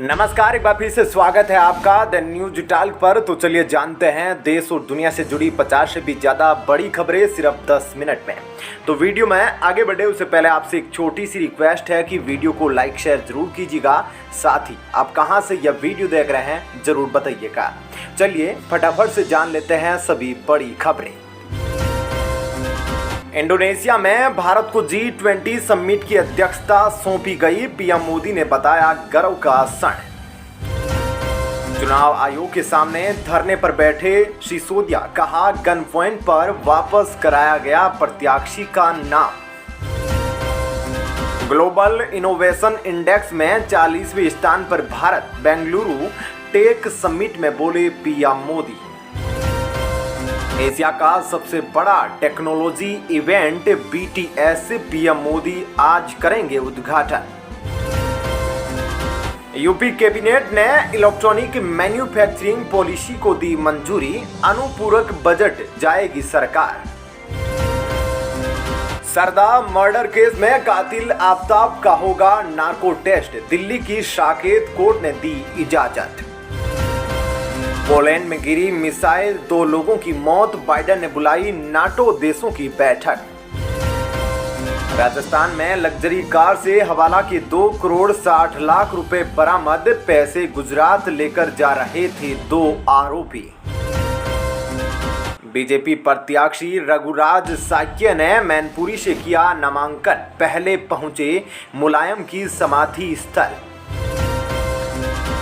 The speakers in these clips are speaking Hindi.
नमस्कार, एक बार फिर से स्वागत है आपका द न्यूज टॉक पर। तो चलिए जानते हैं देश और दुनिया से जुड़ी 50 से भी ज़्यादा बड़ी खबरें सिर्फ 10 मिनट में। तो वीडियो में आगे बढ़े उससे पहले आपसे एक छोटी सी रिक्वेस्ट है कि वीडियो को लाइक शेयर जरूर कीजिएगा। साथ ही आप कहां से यह वीडियो देख रहे हैं जरूर बताइएगा। चलिए फटाफट से जान लेते हैं सभी बड़ी खबरें। इंडोनेशिया में भारत को G20 समिट की अध्यक्षता सौंपी गई। पीएम मोदी ने बताया गर्व का क्षण। चुनाव आयोग के सामने धरने पर बैठे सिसोदिया, कहा गन पॉइंट पर वापस कराया गया प्रत्याशी का नाम। ग्लोबल इनोवेशन इंडेक्स में 40वें स्थान पर भारत। बेंगलुरु टेक समिट में बोले पीएम मोदी। एशिया का सबसे बड़ा technology event BTS, PM Modi आज करेंगे उद्घाटन। यूपी कैबिनेट ने इलेक्ट्रॉनिक मैन्युफैक्चरिंग पॉलिसी को दी मंजूरी। अनुपूरक बजट जाएगी सरकार। सरदा मर्डर केस में कातिल आफ्ताब का होगा नार्को टेस्ट। दिल्ली की साकेत कोर्ट ने दी इजाजत। पोलैंड में गिरी मिसाइल, 2 लोगों की मौत। बाइडेन ने बुलाई नाटो देशों की बैठक। राजस्थान में लग्जरी कार से हवाला के 2 करोड़ 60 लाख रुपए बरामद। पैसे गुजरात लेकर जा रहे थे 2 आरोपी। बीजेपी प्रत्याशी रघुराज साक्य ने मैनपुरी से किया नामांकन। पहले पहुंचे मुलायम की समाधि स्थल।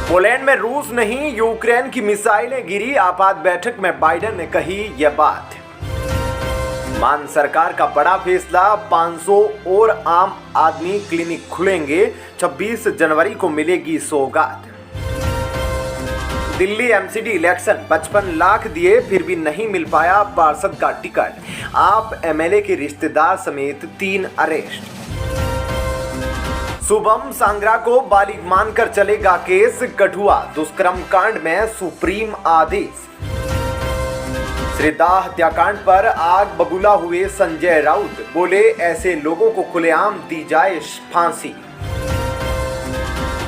पोलैंड में रूस नहीं यूक्रेन की मिसाइलें गिरी। आपात बैठक में बाइडेन ने कही यह बात। मान सरकार का बड़ा फैसला, 500 और आम आदमी क्लिनिक खुलेंगे। 26 जनवरी को मिलेगी सौगात। दिल्ली MCD इलेक्शन 55 लाख दिए फिर भी नहीं मिल पाया पार्षद का टिकट। आप MLA के रिश्तेदार समेत 3 अरेस्ट। शुभम सांगरा को बालिग मानकर चलेगा केस। कठुआ दुष्कर्म कांड में सुप्रीम आदेश। श्रद्धा हत्याकांड पर आग बबूला हुए संजय राउत, बोले ऐसे लोगों को खुलेआम दी जाए फांसी।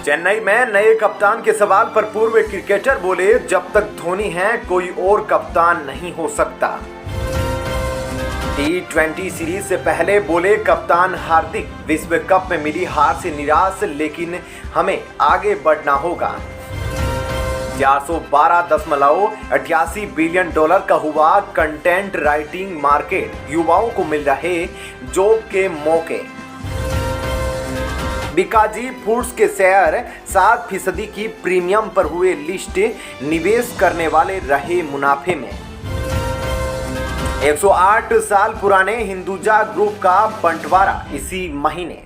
चेन्नई में नए कप्तान के सवाल पर पूर्व क्रिकेटर बोले जब तक धोनी है कोई और कप्तान नहीं हो सकता। T20 सीरीज से पहले बोले कप्तान हार्दिक, विश्व कप में मिली हार से निराश, लेकिन हमें आगे बढ़ना होगा। 412.88 बिलियन डॉलर का हुआ कंटेंट राइटिंग मार्केट। युवाओं को मिल रहे जॉब के मौके। बीकाजी फूड्स के शेयर 7% की प्रीमियम पर हुए लिस्ट। निवेश करने वाले रहे मुनाफे में। 108 साल पुराने हिंदुजा ग्रुप का बंटवारा इसी महीने।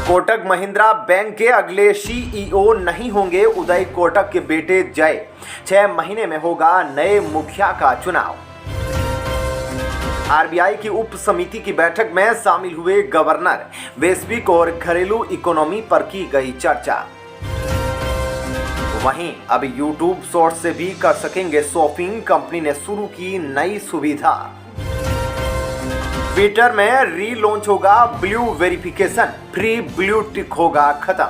कोटक महिंद्रा बैंक के अगले CEO नहीं होंगे उदय कोटक के बेटे जय। 6 महीने में होगा नए मुखिया का चुनाव। RBI की उप समिति की बैठक में शामिल हुए गवर्नर। वैश्विक और घरेलू इकोनॉमी पर की गई चर्चा। वहीं अब YouTube शॉर्ट से भी कर सकेंगे शॉपिंग। कंपनी ने शुरू की नई सुविधा। ट्विटर में रीलॉन्च होगा blue verification. Free blue tick होगा खत्म।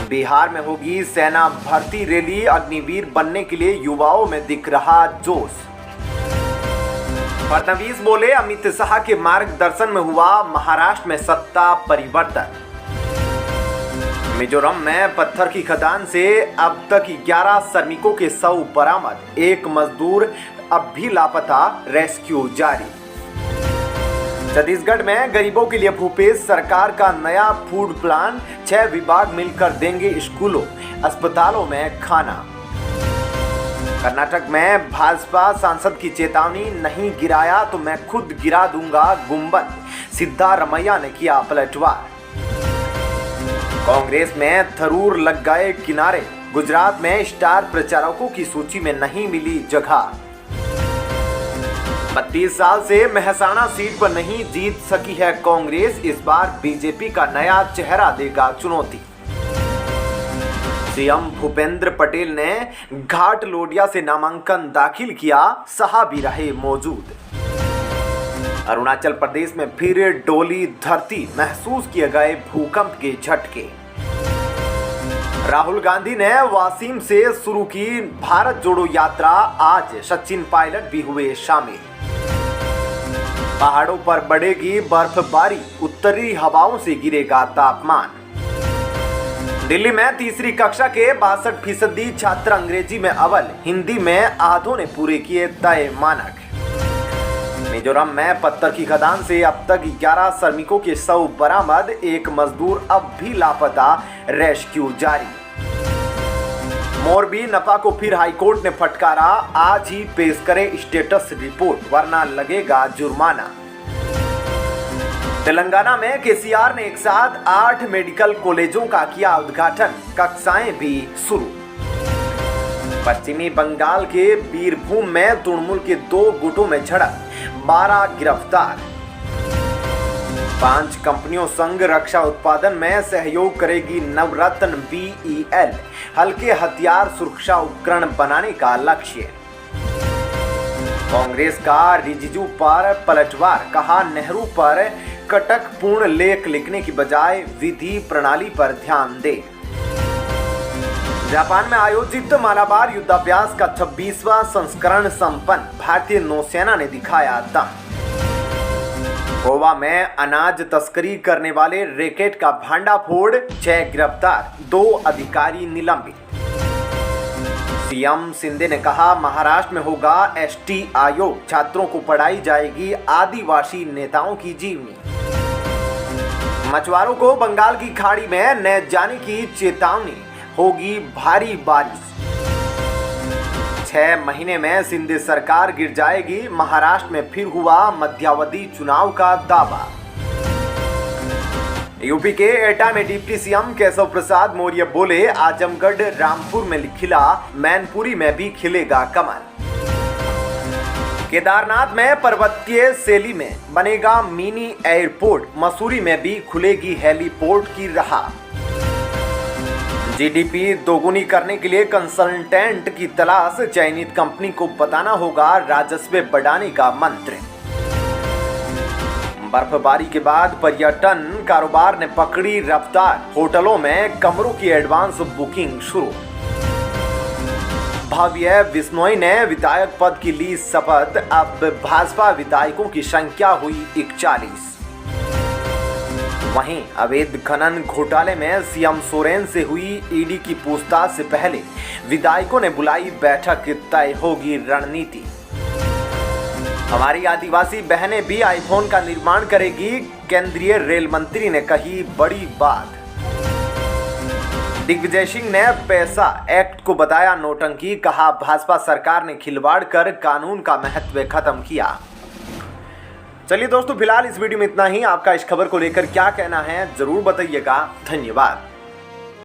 बिहार में होगी सेना भर्ती रैली। अग्निवीर बनने के लिए युवाओं में दिख रहा जोश। फडणवीस बोले अमित शाह के मार्गदर्शन में हुआ महाराष्ट्र में सत्ता परिवर्तन। मिजोरम में पत्थर की खदान से अब तक 11 श्रमिकों के शव बरामद। 1 मजदूर अब भी लापता, रेस्क्यू जारी। छत्तीसगढ़ में गरीबों के लिए भूपेश सरकार का नया फूड प्लान। 6 विभाग मिलकर देंगे स्कूलों अस्पतालों में खाना। कर्नाटक में भाजपा सांसद की चेतावनी, नहीं गिराया तो मैं खुद गिरा दूंगा गुंबद। सिद्धारमैया ने किया पलटवार। कांग्रेस में थरूर लग गए किनारे। गुजरात में स्टार प्रचारकों की सूची में नहीं मिली जगह। 32 साल से मेहसाणा सीट पर नहीं जीत सकी है कांग्रेस। इस बार बीजेपी का नया चेहरा देगा चुनौती। सीएम भूपेंद्र पटेल ने घाट लोडिया से नामांकन दाखिल किया। शाह भी रहे मौजूद। अरुणाचल प्रदेश में फिर डोली धरती, महसूस किए गए भूकंप के झटके। राहुल गांधी ने वासीम से शुरू की भारत जोड़ो यात्रा, आज सचिन पायलट भी हुए शामिल। पहाड़ों पर बढ़ेगी बर्फबारी, उत्तरी हवाओं से गिरेगा तापमान। दिल्ली में तीसरी कक्षा के 62% छात्र अंग्रेजी में अव्वल, हिंदी में आधों ने पूरे किए तय मानक। मिजोरम में पत्थर की खदान से अब तक 11 श्रमिकों के शव बरामद, एक मजदूर अब भी लापता, रेस्क्यू जारी। मोरबी नफा को फिर हाईकोर्ट ने फटकारा, आज ही पेश करे स्टेटस रिपोर्ट वरना लगेगा जुर्माना। तेलंगाना में केसीआर ने एक साथ 8 मेडिकल कॉलेजों का किया उद्घाटन, कक्षाएं भी शुरू। पश्चिमी बंगाल के बीरभूम में तृणमूल के 2 गुटों में झड़प, 12 गिरफ्तार। 5 कंपनियों संग रक्षा उत्पादन में सहयोग करेगी नवरत्न BEL, हल्के हथियार सुरक्षा उपकरण बनाने का लक्ष्य। कांग्रेस का रिजिजू पर पलटवार, कहा नेहरू पर कटकपूर्ण लेख लिखने की बजाय विधि प्रणाली पर ध्यान दे। जापान में आयोजित मालाबार युद्धाभ्यास का 26वां संस्करण संपन्न, भारतीय नौसेना ने दिखाया दम। गोवा में अनाज तस्करी करने वाले रैकेट का भांडाफोड़, 6 गिरफ्तार, 2 अधिकारी निलंबित। सीएम शिंदे ने कहा महाराष्ट्र में होगा ST आयोग, छात्रों को पढ़ाई जाएगी आदिवासी नेताओं की जीवनी। मछुआरों को बंगाल की खाड़ी में न जाने की चेतावनी, होगी भारी बारिश। 6 महीने में शिंदे सरकार गिर जाएगी, महाराष्ट्र में फिर हुआ मध्यावधि चुनाव का दावा। यूपी के एटा में डिप्टी सीएम केशव प्रसाद मौर्य बोले, आजमगढ़ रामपुर में खिला, मैनपुरी में भी खिलेगा कमल। केदारनाथ में पर्वतीय शैली में बनेगा मिनी एयरपोर्ट, मसूरी में भी खुलेगी हेलीपोर्ट की राह। GDP दोगुनी करने के लिए कंसल्टेंट की तलाश, चयनित कंपनी को बताना होगा राजस्व बढ़ाने का मंत्र। बर्फबारी के बाद पर्यटन कारोबार ने पकड़ी रफ्तार, होटलों में कमरों की एडवांस बुकिंग शुरू। भव्य बिश्नोई ने विधायक पद की ली शपथ, अब भाजपा विधायकों की संख्या हुई 41। वहीं अवैध खनन घोटाले में सीएम सोरेन से हुई ईडी की पूछताछ से पहले विधायकों ने बुलाई बैठक, तय होगी रणनीति। हमारी आदिवासी बहनें भी आईफोन का निर्माण करेगी, केंद्रीय रेल मंत्री ने कही बड़ी बात। दिग्विजय सिंह ने पैसा एक्ट को बताया नौटंकी, कहा भाजपा सरकार ने खिलवाड़ कर कानून का महत्व खत्म किया। चलिए दोस्तों, फिलहाल इस वीडियो में इतना ही। आपका इस खबर को लेकर क्या कहना है जरूर बताइएगा। धन्यवाद।